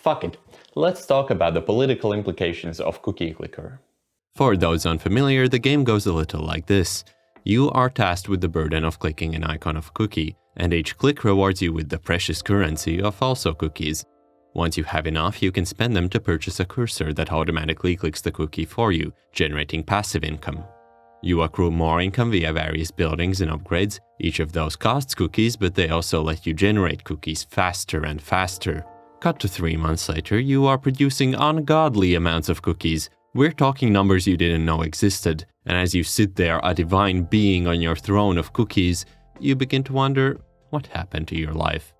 fuck it, let's talk about the political implications of Cookie Clicker. For those unfamiliar, the game goes a little like this. You are tasked with the burden of clicking an icon of a cookie, and each click rewards you with the precious currency of also cookies. Once you have enough, you can spend them to purchase a cursor that automatically clicks the cookie for you, generating passive income. You accrue more income via various buildings and upgrades. Each of those costs cookies, but they also let you generate cookies faster and faster. Cut to 3 months later, you are producing ungodly amounts of cookies. We're talking numbers you didn't know existed, and as you sit there, a divine being on your throne of cookies, you begin to wonder, what happened to your life?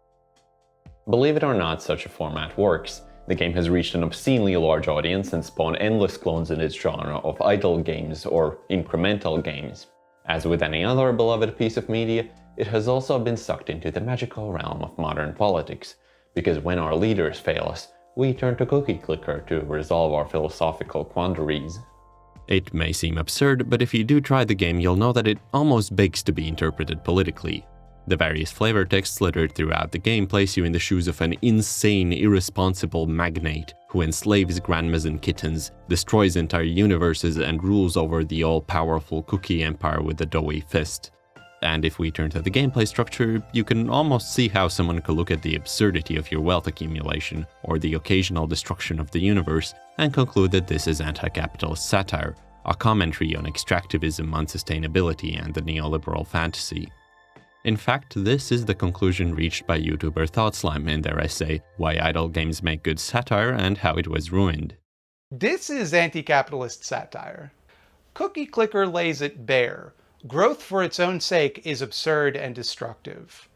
Believe it or not, such a format works. The game has reached an obscenely large audience and spawned endless clones in its genre of idle games or incremental games. As with any other beloved piece of media, it has also been sucked into the magical realm of modern politics, because when our leaders fail us, we turn to Cookie Clicker to resolve our philosophical quandaries. It may seem absurd, but if you do try the game, you'll know that it almost begs to be interpreted politically. The various flavor texts littered throughout the game place you in the shoes of an insane, irresponsible magnate who enslaves grandmas and kittens, destroys entire universes, and rules over the all-powerful cookie empire with a doughy fist. And if we turn to the gameplay structure, you can almost see how someone could look at the absurdity of your wealth accumulation or the occasional destruction of the universe and conclude that this is anti-capitalist satire, a commentary on extractivism, unsustainability, and the neoliberal fantasy. In fact, this is the conclusion reached by YouTuber ThoughtSlime in their essay Why Idle Games Make Good Satire and How It Was Ruined. This is anti-capitalist satire. Cookie Clicker lays it bare. Growth for its own sake is absurd and destructive.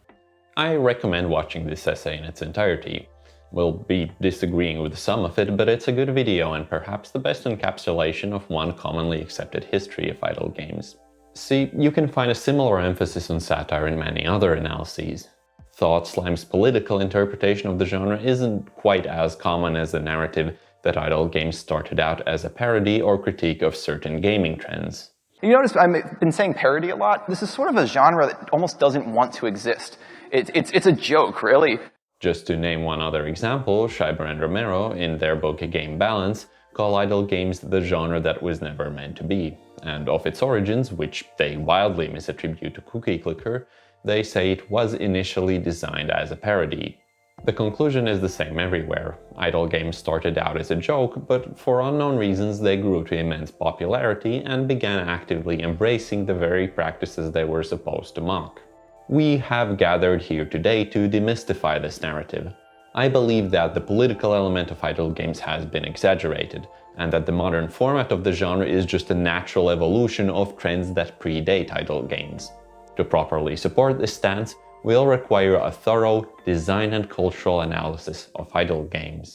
I recommend watching this essay in its entirety. We'll be disagreeing with some of it, but it's a good video and perhaps the best encapsulation of one commonly accepted history of idle games. See, you can find a similar emphasis on satire in many other analyses. ThoughtSlime's political interpretation of the genre isn't quite as common as the narrative that idle games started out as a parody or critique of certain gaming trends. You notice I've been saying parody a lot. This is sort of a genre that almost doesn't want to exist. It's a joke, really. Just to name one other example, Schreiber and Romero, in their book Game Balance, call idle games the genre that was never meant to be. And of its origins, which they wildly misattribute to Cookie Clicker, they say it was initially designed as a parody. The conclusion is the same everywhere. Idle games started out as a joke, but for unknown reasons they grew to immense popularity and began actively embracing the very practices they were supposed to mock. We have gathered here today to demystify this narrative. I believe that the political element of idle games has been exaggerated, and that the modern format of the genre is just a natural evolution of trends that predate idle games. To properly support this stance, we'll require a thorough design and cultural analysis of idle games.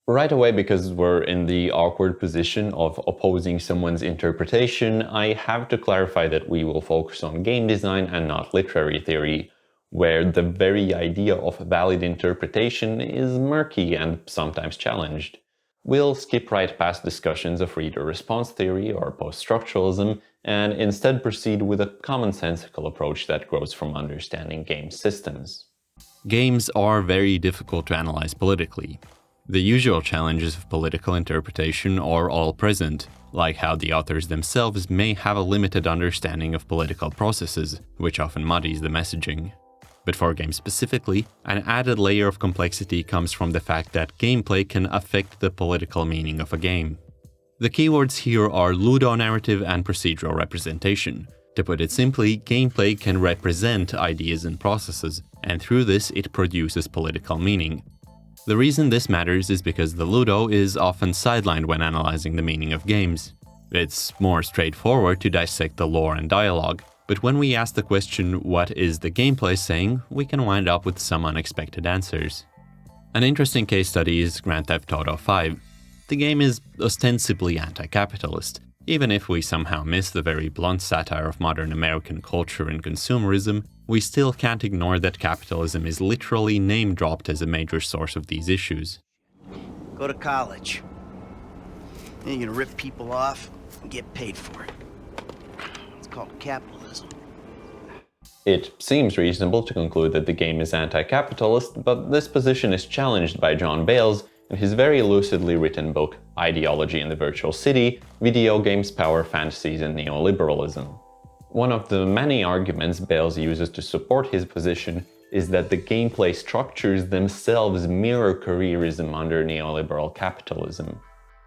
Right away, because we're in the awkward position of opposing someone's interpretation, I have to clarify that we will focus on game design and not literary theory, where the very idea of valid interpretation is murky and sometimes challenged. We'll skip right past discussions of reader response theory or post-structuralism and instead proceed with a commonsensical approach that grows from understanding game systems. Games are very difficult to analyze politically. The usual challenges of political interpretation are all present, like how the authors themselves may have a limited understanding of political processes, which often muddies the messaging. But for games specifically, an added layer of complexity comes from the fact that gameplay can affect the political meaning of a game. The keywords here are ludonarrative and procedural representation. To put it simply, gameplay can represent ideas and processes, and through this it produces political meaning. The reason this matters is because the ludo is often sidelined when analyzing the meaning of games. It's more straightforward to dissect the lore and dialogue, but when we ask the question, what is the gameplay saying, we can wind up with some unexpected answers. An interesting case study is Grand Theft Auto V. The game is ostensibly anti-capitalist, even if we somehow miss the very blunt satire of modern American culture and consumerism. We still can't ignore that capitalism is literally name-dropped as a major source of these issues. Go to college. Then you're gonna rip people off and get paid for it. It's called capitalism. It seems reasonable to conclude that the game is anti-capitalist, but this position is challenged by John Bales in his very lucidly written book Ideology in the Virtual City, Videogames, Power, Fantasies, and Neoliberalism. One of the many arguments Bales uses to support his position is that the gameplay structures themselves mirror careerism under neoliberal capitalism.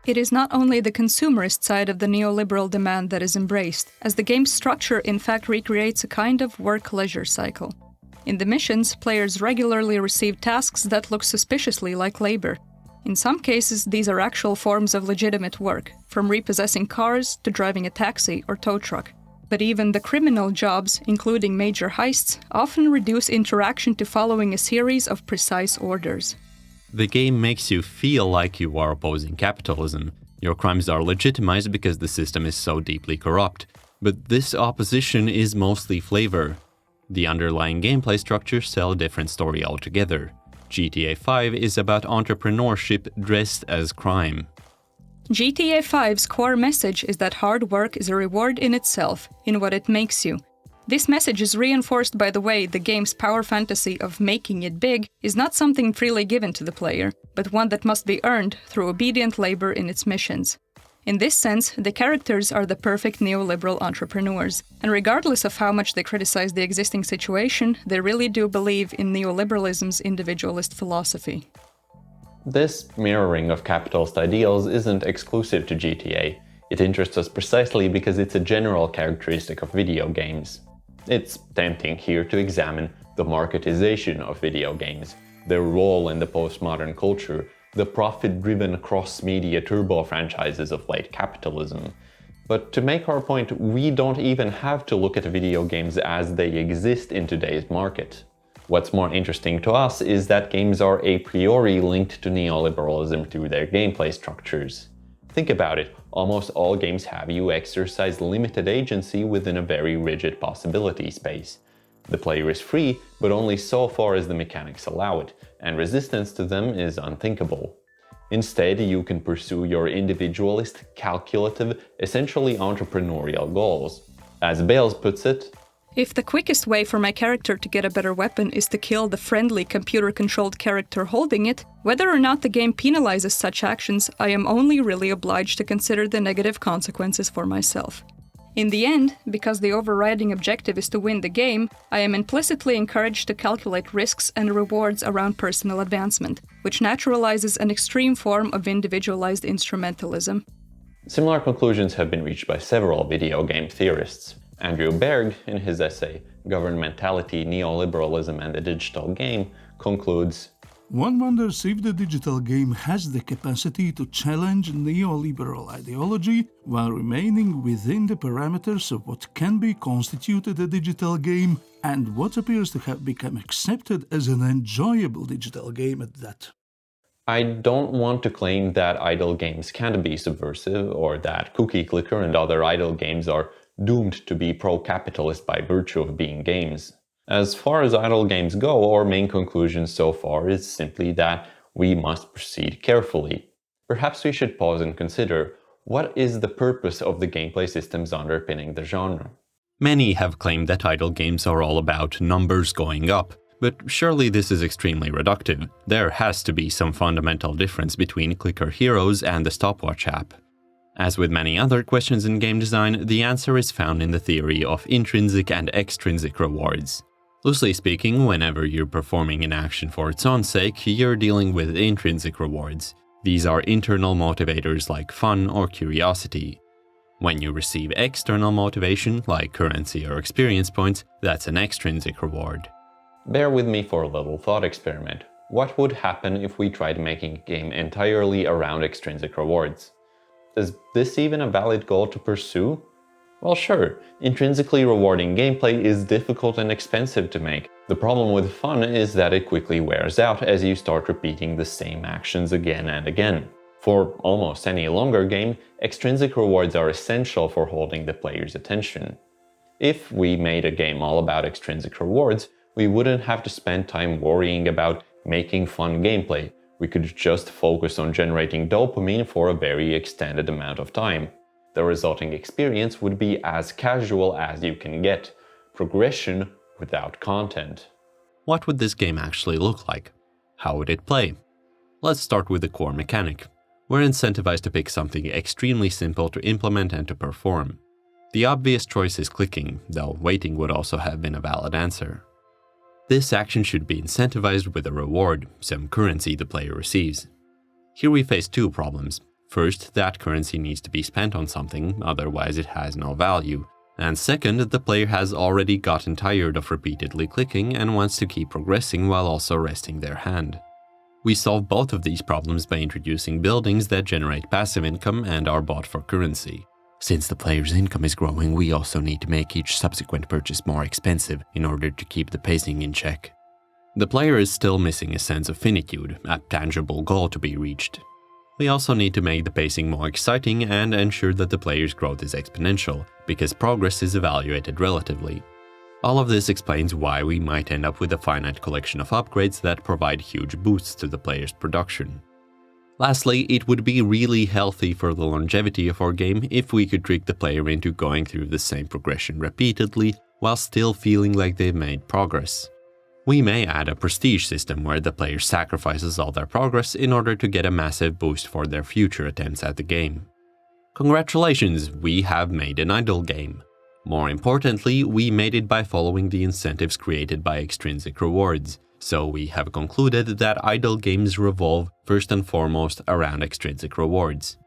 It is not only the consumerist side of the neoliberal demand that is embraced, as the game's structure in fact recreates a kind of work-leisure cycle. In the missions, players regularly receive tasks that look suspiciously like labor. In some cases, these are actual forms of legitimate work, from repossessing cars to driving a taxi or tow truck. But even the criminal jobs, including major heists, often reduce interaction to following a series of precise orders. The game makes you feel like you are opposing capitalism. Your crimes are legitimized because the system is so deeply corrupt. But this opposition is mostly flavor. The underlying gameplay structures tell a different story altogether. GTA V is about entrepreneurship dressed as crime. GTA V's core message is that hard work is a reward in itself, in what it makes you. This message is reinforced by the way the game's power fantasy of making it big is not something freely given to the player, but one that must be earned through obedient labor in its missions. In this sense, the characters are the perfect neoliberal entrepreneurs, and regardless of how much they criticize the existing situation, they really do believe in neoliberalism's individualist philosophy. This mirroring of capitalist ideals isn't exclusive to GTA. It interests us precisely because it's a general characteristic of video games. It's tempting here to examine the marketization of video games, their role in the postmodern culture, the profit-driven cross-media turbo franchises of late capitalism. But to make our point, we don't even have to look at video games as they exist in today's market. What's more interesting to us is that games are a priori linked to neoliberalism through their gameplay structures. Think about it, almost all games have you exercise limited agency within a very rigid possibility space. The player is free, but only so far as the mechanics allow it, and resistance to them is unthinkable. Instead, you can pursue your individualist, calculative, essentially entrepreneurial goals. As Bales puts it, if the quickest way for my character to get a better weapon is to kill the friendly computer-controlled character holding it, whether or not the game penalizes such actions, I am only really obliged to consider the negative consequences for myself. In the end, because the overriding objective is to win the game, I am implicitly encouraged to calculate risks and rewards around personal advancement, which naturalizes an extreme form of individualized instrumentalism. Similar conclusions have been reached by several video game theorists. Andrew Baerg, in his essay Governmentality, Neoliberalism and the Digital Game, concludes, "One wonders if the digital game has the capacity to challenge neoliberal ideology while remaining within the parameters of what can be constituted a digital game and what appears to have become accepted as an enjoyable digital game at that." I don't want to claim that idle games can't be subversive or that Cookie Clicker and other idle games are doomed to be pro-capitalist by virtue of being games. As far as idle games go, our main conclusion so far is simply that we must proceed carefully. Perhaps we should pause and consider, what is the purpose of the gameplay systems underpinning the genre? Many have claimed that idle games are all about numbers going up, but surely this is extremely reductive. There has to be some fundamental difference between Clicker Heroes and the Stopwatch app. As with many other questions in game design, the answer is found in the theory of intrinsic and extrinsic rewards. Loosely speaking, whenever you're performing an action for its own sake, you're dealing with intrinsic rewards. These are internal motivators like fun or curiosity. When you receive external motivation, like currency or experience points, that's an extrinsic reward. Bear with me for a little thought experiment. What would happen if we tried making a game entirely around extrinsic rewards? Is this even a valid goal to pursue? Well, sure, intrinsically rewarding gameplay is difficult and expensive to make. The problem with fun is that it quickly wears out as you start repeating the same actions again and again. For almost any longer game, extrinsic rewards are essential for holding the player's attention. If we made a game all about extrinsic rewards, we wouldn't have to spend time worrying about making fun gameplay. We could just focus on generating dopamine for a very extended amount of time. The resulting experience would be as casual as you can get. Progression without content. What would this game actually look like? How would it play? Let's start with the core mechanic. We're incentivized to pick something extremely simple to implement and to perform. The obvious choice is clicking, though waiting would also have been a valid answer. This action should be incentivized with a reward, some currency the player receives. Here we face two problems. First, that currency needs to be spent on something, otherwise it has no value. And second, the player has already gotten tired of repeatedly clicking and wants to keep progressing while also resting their hand. We solve both of these problems by introducing buildings that generate passive income and are bought for currency. Since the player's income is growing, we also need to make each subsequent purchase more expensive in order to keep the pacing in check. The player is still missing a sense of finitude, a tangible goal to be reached. We also need to make the pacing more exciting and ensure that the player's growth is exponential, because progress is evaluated relatively. All of this explains why we might end up with a finite collection of upgrades that provide huge boosts to the player's production. Lastly, it would be really healthy for the longevity of our game if we could trick the player into going through the same progression repeatedly while still feeling like they've made progress. We may add a prestige system where the player sacrifices all their progress in order to get a massive boost for their future attempts at the game. Congratulations, we have made an idle game. More importantly, we made it by following the incentives created by extrinsic rewards, so we have concluded that idle games revolve first and foremost around extrinsic rewards.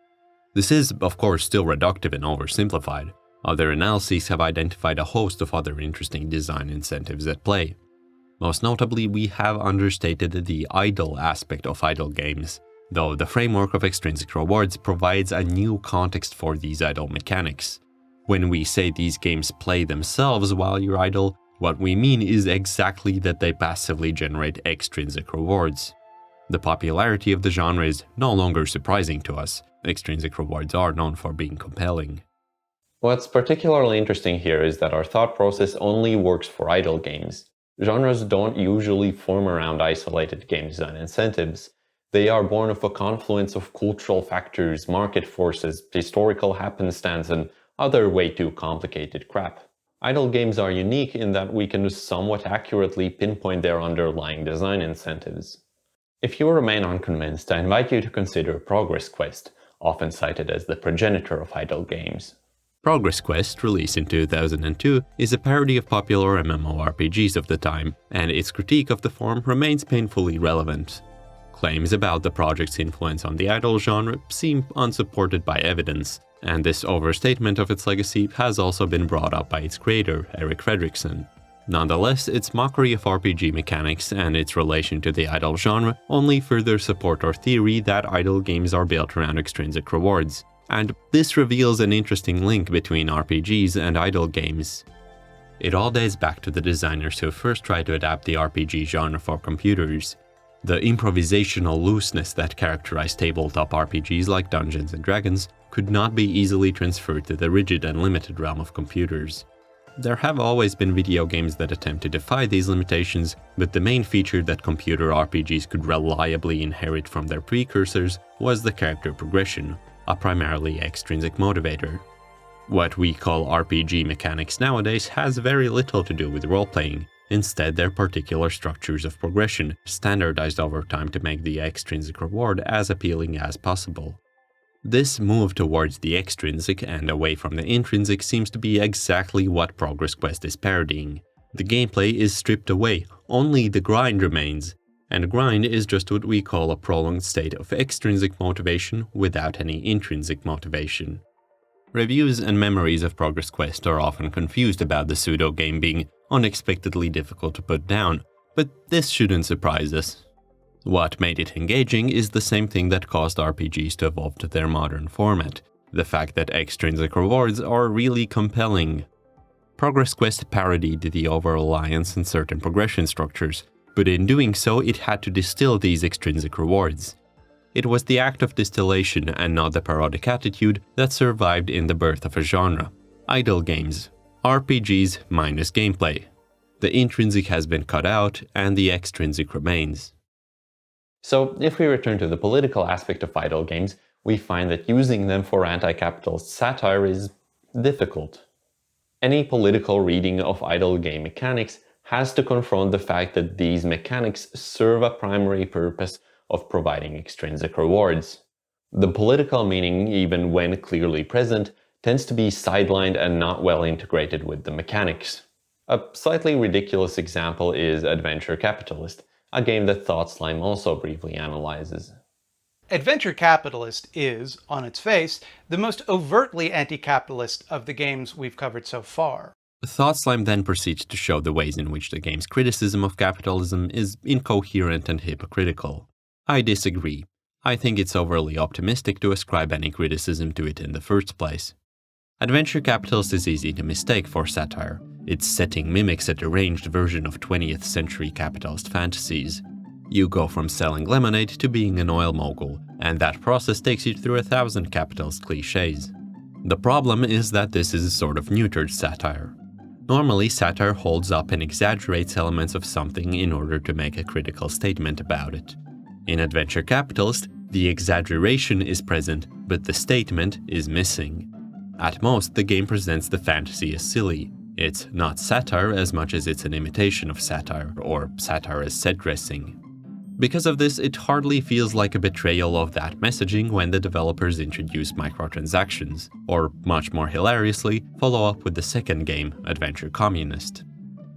This is, of course, still reductive and oversimplified. Other analyses have identified a host of other interesting design incentives at play. Most notably, we have understated the idle aspect of idle games, though the framework of extrinsic rewards provides a new context for these idle mechanics. When we say these games play themselves while you're idle, what we mean is exactly that they passively generate extrinsic rewards. The popularity of the genre is no longer surprising to us. Extrinsic rewards are known for being compelling. What's particularly interesting here is that our thought process only works for idle games. Genres don't usually form around isolated game design incentives. They are born of a confluence of cultural factors, market forces, historical happenstance, and other way too complicated crap. Idle games are unique in that we can somewhat accurately pinpoint their underlying design incentives. If you remain unconvinced, I invite you to consider Progress Quest, often cited as the progenitor of idle games. Progress Quest, released in 2002, is a parody of popular MMORPGs of the time, and its critique of the form remains painfully relevant. Claims about the project's influence on the idle genre seem unsupported by evidence, and this overstatement of its legacy has also been brought up by its creator, Eric Fredrickson. Nonetheless, its mockery of RPG mechanics and its relation to the idle genre only further support our theory that idle games are built around extrinsic rewards. And this reveals an interesting link between RPGs and idle games. It all dates back to the designers who first tried to adapt the RPG genre for computers. The improvisational looseness that characterized tabletop RPGs like Dungeons & Dragons could not be easily transferred to the rigid and limited realm of computers. There have always been video games that attempt to defy these limitations, but the main feature that computer RPGs could reliably inherit from their precursors was the character progression, a primarily extrinsic motivator. What we call RPG mechanics nowadays has very little to do with role-playing. Instead, they're particular structures of progression, standardized over time to make the extrinsic reward as appealing as possible. This move towards the extrinsic and away from the intrinsic seems to be exactly what Progress Quest is parodying. The gameplay is stripped away, only the grind remains. And grind is just what we call a prolonged state of extrinsic motivation without any intrinsic motivation. Reviews and memories of Progress Quest are often confused about the pseudo-game being unexpectedly difficult to put down, but this shouldn't surprise us. What made it engaging is the same thing that caused RPGs to evolve to their modern format, the fact that extrinsic rewards are really compelling. Progress Quest parodied the over-reliance on certain progression structures, but in doing so it had to distill these extrinsic rewards. It was the act of distillation and not the parodic attitude that survived in the birth of a genre. Idle games. RPGs minus gameplay. The intrinsic has been cut out and the extrinsic remains. So, if we return to the political aspect of idle games, we find that using them for anti-capitalist satire is difficult. Any political reading of idle game mechanics has to confront the fact that these mechanics serve a primary purpose of providing extrinsic rewards. The political meaning, even when clearly present, tends to be sidelined and not well integrated with the mechanics. A slightly ridiculous example is Adventure Capitalist, a game that Thought Slime also briefly analyzes. Adventure Capitalist is, on its face, the most overtly anti-capitalist of the games we've covered so far. Thought Slime then proceeds to show the ways in which the game's criticism of capitalism is incoherent and hypocritical. I disagree. I think it's overly optimistic to ascribe any criticism to it in the first place. Adventure Capitalist is easy to mistake for satire. Its setting mimics a deranged version of 20th century capitalist fantasies. You go from selling lemonade to being an oil mogul, and that process takes you through 1,000 capitalist cliches. The problem is that this is a sort of neutered satire. Normally, satire holds up and exaggerates elements of something in order to make a critical statement about it. In Adventure Capitalist, the exaggeration is present, but the statement is missing. At most, the game presents the fantasy as silly. It's not satire as much as it's an imitation of satire, or satire as set dressing. Because of this, it hardly feels like a betrayal of that messaging when the developers introduce microtransactions, or much more hilariously, follow up with the second game, Adventure Communist.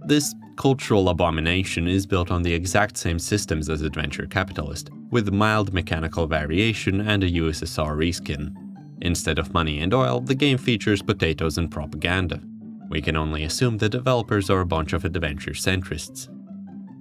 This cultural abomination is built on the exact same systems as Adventure Capitalist, with mild mechanical variation and a USSR reskin. Instead of money and oil, the game features potatoes and propaganda. We can only assume the developers are a bunch of adventure centrists.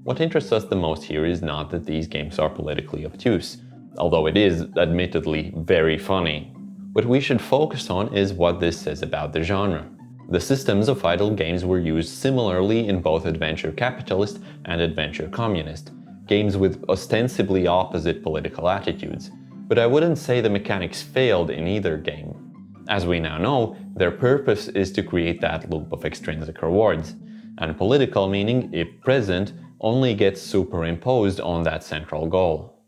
What interests us the most here is not that these games are politically obtuse, although it is, admittedly, very funny. What we should focus on is what this says about the genre. The systems of idle games were used similarly in both Adventure Capitalist and Adventure Communist, games with ostensibly opposite political attitudes, but I wouldn't say the mechanics failed in either game. As we now know, their purpose is to create that loop of extrinsic rewards, and political meaning, if present, only gets superimposed on that central goal.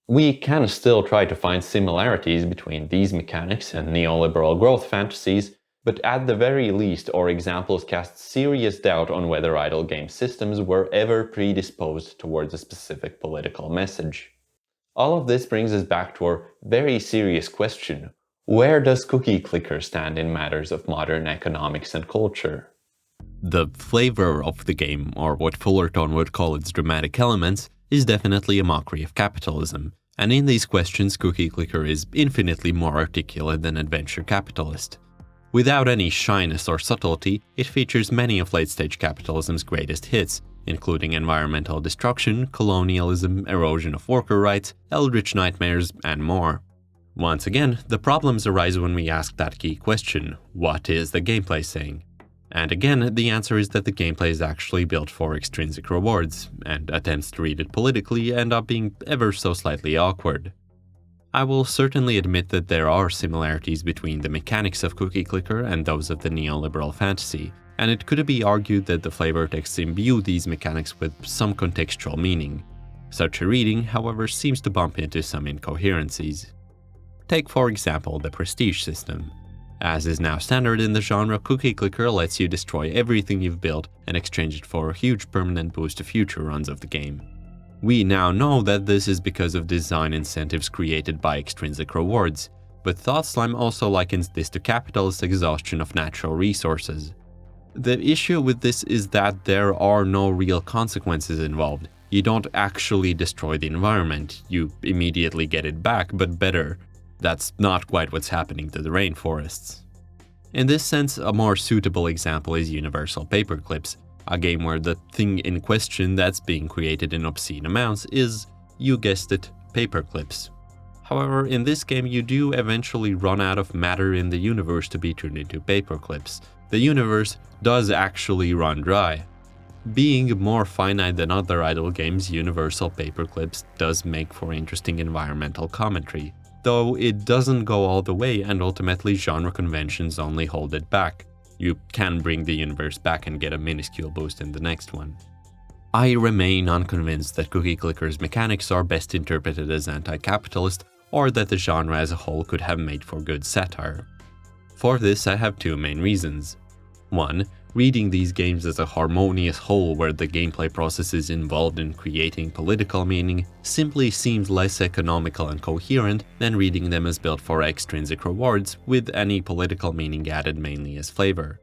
We can still try to find similarities between these mechanics and neoliberal growth fantasies, but at the very least our examples cast serious doubt on whether idle game systems were ever predisposed towards a specific political message. All of this brings us back to our very serious question: where does Cookie Clicker stand in matters of modern economics and culture? The flavor of the game, or what Fullerton would call its dramatic elements, is definitely a mockery of capitalism, and in these questions Cookie Clicker is infinitely more articulate than Adventure Capitalist. Without any shyness or subtlety, it features many of late-stage capitalism's greatest hits, including environmental destruction, colonialism, erosion of worker rights, eldritch nightmares, and more. Once again, the problems arise when we ask that key question: what is the gameplay saying? And again, the answer is that the gameplay is actually built for extrinsic rewards, and attempts to read it politically end up being ever so slightly awkward. I will certainly admit that there are similarities between the mechanics of Cookie Clicker and those of the neoliberal fantasy, and it could be argued that the flavor texts imbue these mechanics with some contextual meaning. Such a reading, however, seems to bump into some incoherencies. Take, for example, the prestige system. As is now standard in the genre, Cookie Clicker lets you destroy everything you've built and exchange it for a huge permanent boost to future runs of the game. We now know that this is because of design incentives created by extrinsic rewards, but Thought Slime also likens this to capitalist exhaustion of natural resources. The issue with this is that there are no real consequences involved. You don't actually destroy the environment, you immediately get it back, but better. That's not quite what's happening to the rainforests. In this sense, a more suitable example is Universal Paperclips, a game where the thing in question that's being created in obscene amounts is, you guessed it, paperclips. However, in this game you do eventually run out of matter in the universe to be turned into paperclips. The universe does actually run dry. Being more finite than other idle games, Universal Paperclips does make for interesting environmental commentary, though it doesn't go all the way and ultimately genre conventions only hold it back. You can bring the universe back and get a minuscule boost in the next one. I remain unconvinced that Cookie Clicker's mechanics are best interpreted as anti-capitalist, or that the genre as a whole could have made for good satire. For this I have two main reasons. One, Reading these games as a harmonious whole where the gameplay process is involved in creating political meaning simply seems less economical and coherent than reading them as built for extrinsic rewards with any political meaning added mainly as flavor.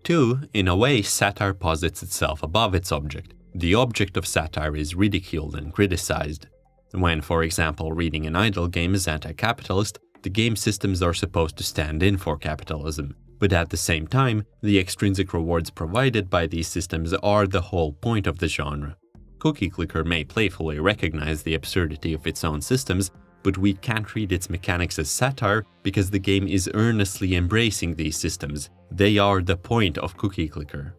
2. In a way, satire posits itself above its object. The object of satire is ridiculed and criticized. When, for example, reading an idle game as anti-capitalist, the game systems are supposed to stand in for capitalism. But at the same time, the extrinsic rewards provided by these systems are the whole point of the genre. Cookie Clicker may playfully recognize the absurdity of its own systems, but we can't read its mechanics as satire because the game is earnestly embracing these systems. They are the point of Cookie Clicker.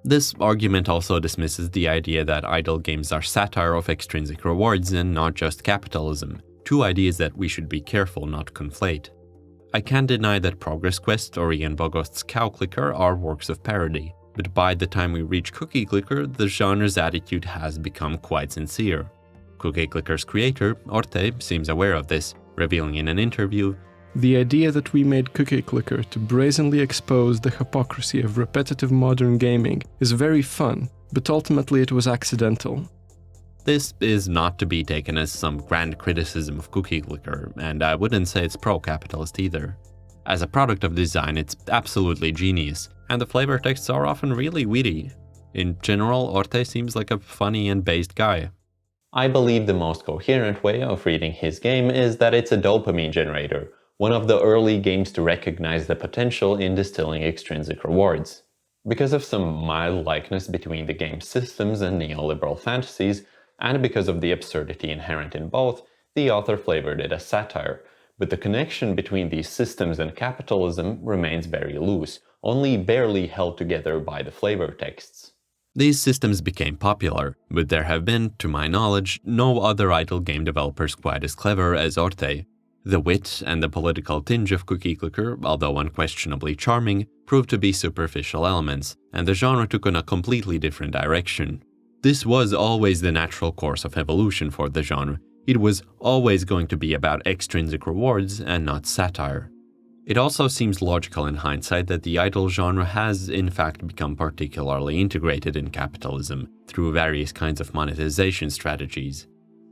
This argument also dismisses the idea that idle games are satire of extrinsic rewards and not just capitalism, two ideas that we should be careful not to conflate. I can't deny that Progress Quest or Ian Bogost's Cow Clicker are works of parody, but by the time we reach Cookie Clicker, the genre's attitude has become quite sincere. Cookie Clicker's creator, Orte, seems aware of this, revealing in an interview, "The idea that we made Cookie Clicker to brazenly expose the hypocrisy of repetitive modern gaming is very fun, but ultimately it was accidental." This is not to be taken as some grand criticism of Cookie Clicker, and I wouldn't say it's pro-capitalist either. As a product of design, it's absolutely genius, and the flavor texts are often really witty. In general, Orte seems like a funny and based guy. I believe the most coherent way of reading his game is that it's a dopamine generator, one of the early games to recognize the potential in distilling extrinsic rewards. Because of some mild likeness between the game's systems and neoliberal fantasies, and because of the absurdity inherent in both, the author flavored it as satire, but the connection between these systems and capitalism remains very loose, only barely held together by the flavor texts. These systems became popular, but there have been, to my knowledge, no other idle game developers quite as clever as Orte. The wit and the political tinge of Cookie Clicker, although unquestionably charming, proved to be superficial elements, and the genre took on a completely different direction. This was always the natural course of evolution for the genre. It was always going to be about extrinsic rewards and not satire. It also seems logical in hindsight that the idle genre has in fact become particularly integrated in capitalism through various kinds of monetization strategies.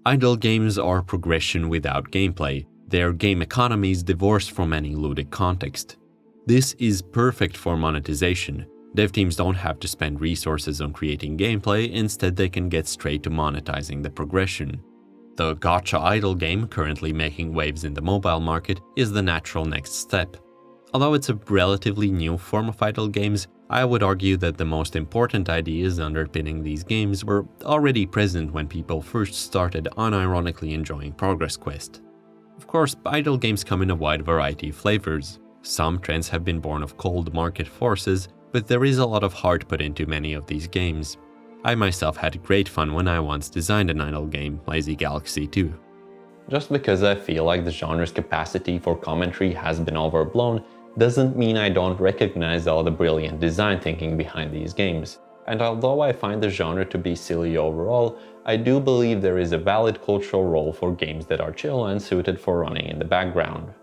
Idle games are progression without gameplay. They are game economies divorced from any ludic context. This is perfect for monetization. Dev teams don't have to spend resources on creating gameplay, instead they can get straight to monetizing the progression. The gacha idle game, currently making waves in the mobile market, is the natural next step. Although it's a relatively new form of idle games, I would argue that the most important ideas underpinning these games were already present when people first started unironically enjoying Progress Quest. Of course, idle games come in a wide variety of flavors. Some trends have been born of cold market forces, but there is a lot of heart put into many of these games. I myself had great fun when I once designed an idle game, Lazy Galaxy 2. Just because I feel like the genre's capacity for commentary has been overblown doesn't mean I don't recognize all the brilliant design thinking behind these games. And although I find the genre to be silly overall, I do believe there is a valid cultural role for games that are chill and suited for running in the background.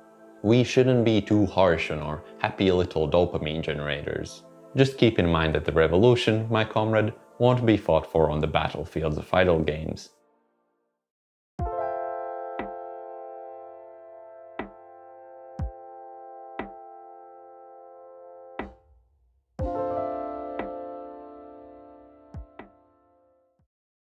We shouldn't be too harsh on our happy little dopamine generators. Just keep in mind that the revolution, my comrade, won't be fought for on the battlefields of idle games.